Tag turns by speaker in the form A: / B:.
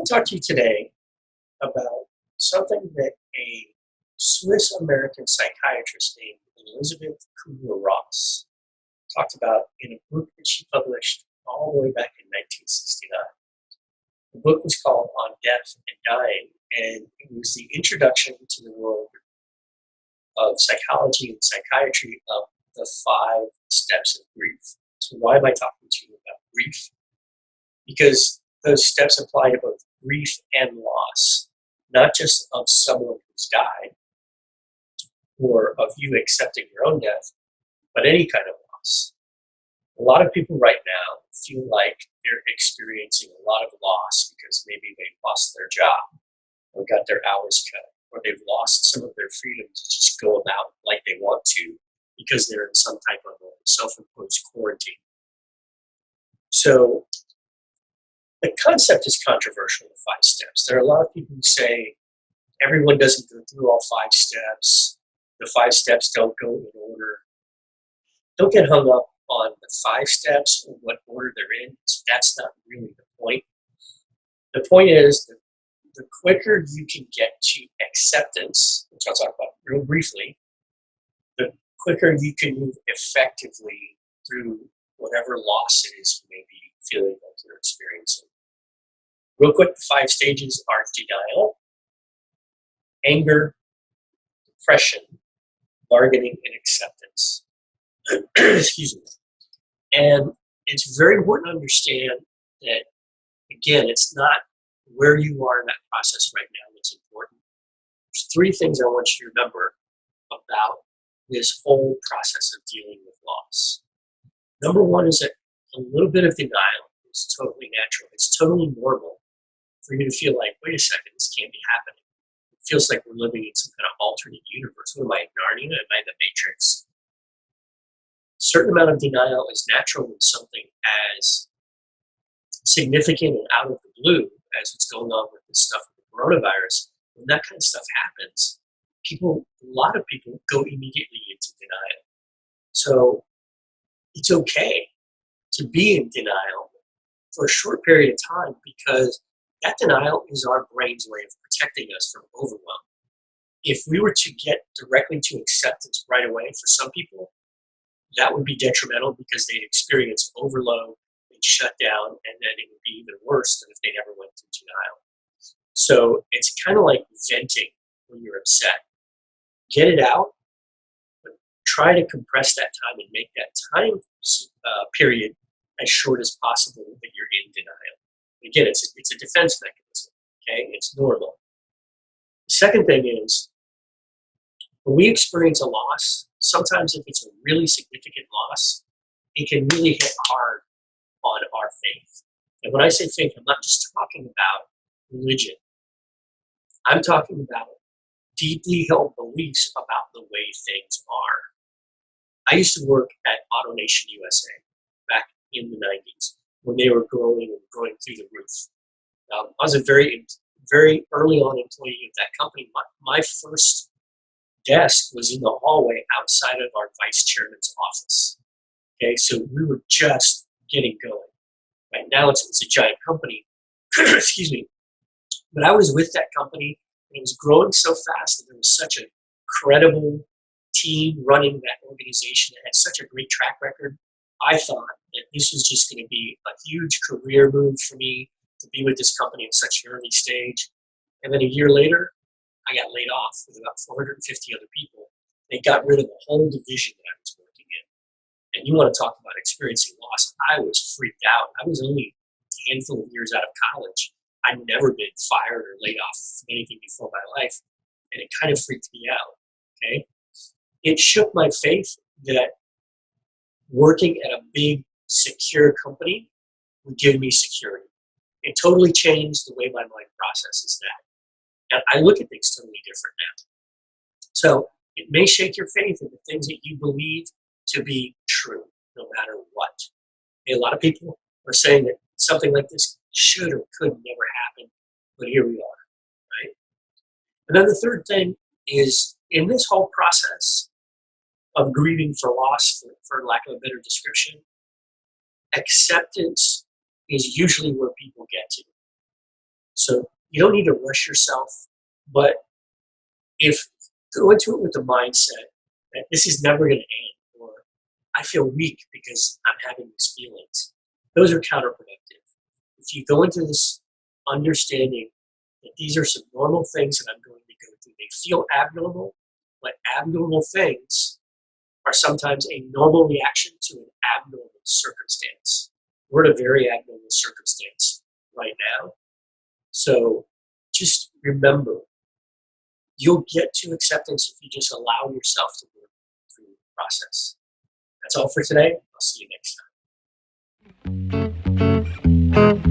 A: I'll talk to you today about something that a Swiss-American psychiatrist named Elizabeth Kubler-Ross talked about in a book that she published all the way back in 1969. The book was called On Death and Dying, and it was the introduction to the world of psychology and psychiatry of the 5 steps of grief. So why am I talking to you about grief? Because those steps apply to both grief and loss, not just of someone who's died or of you accepting your own death, but any kind of loss. A lot of people right now feel like they're experiencing a lot of loss because maybe they lost their job or got their hours cut, or they've lost some of their freedom to just go about like they want to because they're in some type of a self-imposed quarantine. So the concept is controversial, the 5 steps. There are a lot of people who say everyone doesn't go through all 5 steps. The 5 steps don't go in order. Don't get hung up on the 5 steps or what order they're in. That's not really the point. The point is that the quicker you can get to acceptance, which I'll talk about real briefly, the quicker you can move effectively through whatever loss it is you may be feeling like you're experiencing. Real quick, the 5 stages are denial, anger, depression, bargaining, and acceptance. Excuse me. And it's very important to understand that, again, it's not where you are in that process right now that's important. There's 3 things I want you to remember about this whole process of dealing with loss. Number 1 is that a little bit of denial is totally natural. It's totally normal for you to feel like, wait a second, this can't be happening. It feels like we're living in some kind of alternate universe. What am I, Narnia? Am I the Matrix? A certain amount of denial is natural when something as significant and out of the blue as what's going on with this stuff with the coronavirus. When that kind of stuff happens, a lot of people go immediately into denial. So it's okay to be in denial for a short period of time because that denial is our brain's way of protecting us from overwhelm. If we were to get directly to acceptance right away, for some people, that would be detrimental because they'd experience overload, they'd shut down, and then it would be even worse than if they never went through denial. So it's kind of like venting when you're upset. Get it out, but try to compress that time and make that time period as short as possible that you're in denial. Again, it's a defense mechanism, okay? It's normal. The second thing is, when we experience a loss, sometimes if it's a really significant loss, it can really hit hard on our faith. And when I say faith, I'm not just talking about religion. I'm talking about deeply held beliefs about the way things are. I used to work at AutoNation USA back in the 90s when they were growing through the roof. I was a very, very early on employee of that company. My first desk was in the hallway outside of our vice chairman's office. Okay, so we were just getting going. Right now it's a giant company. Excuse me. But I was with that company, and it was growing so fast that there was such a credible team running that organization that had such a great track record. I thought that this was just going to be a huge career move for me to be with this company at such an early stage. And then a year later, I got laid off with about 450 other people. They got rid of the whole division that I was working in. And you want to talk about experiencing loss. I was freaked out. I was only a handful of years out of college. I'd never been fired or laid off from anything before my life. And it kind of freaked me out, okay? It shook my faith that working at a big, secure company would give me security. It totally changed the way my mind processes that. And I look at things totally different now. So it may shake your faith in the things that you believe to be true, no matter what. And a lot of people are saying that something like this should or could never happen, but here we are, right? And then the third thing is, in this whole process of grieving for loss, for lack of a better description, acceptance is usually where people get to. So you don't need to rush yourself, but if go into it with the mindset that this is never going to end, or I feel weak because I'm having these feelings, those are counterproductive. If you go into this understanding that these are some normal things that I'm going to go through, they feel abnormal, but abnormal things are sometimes a normal reaction to an abnormal circumstance. We're in a very abnormal circumstance right now. So just remember, you'll get to acceptance if you just allow yourself to work through the process. That's all for today. I'll see you next time.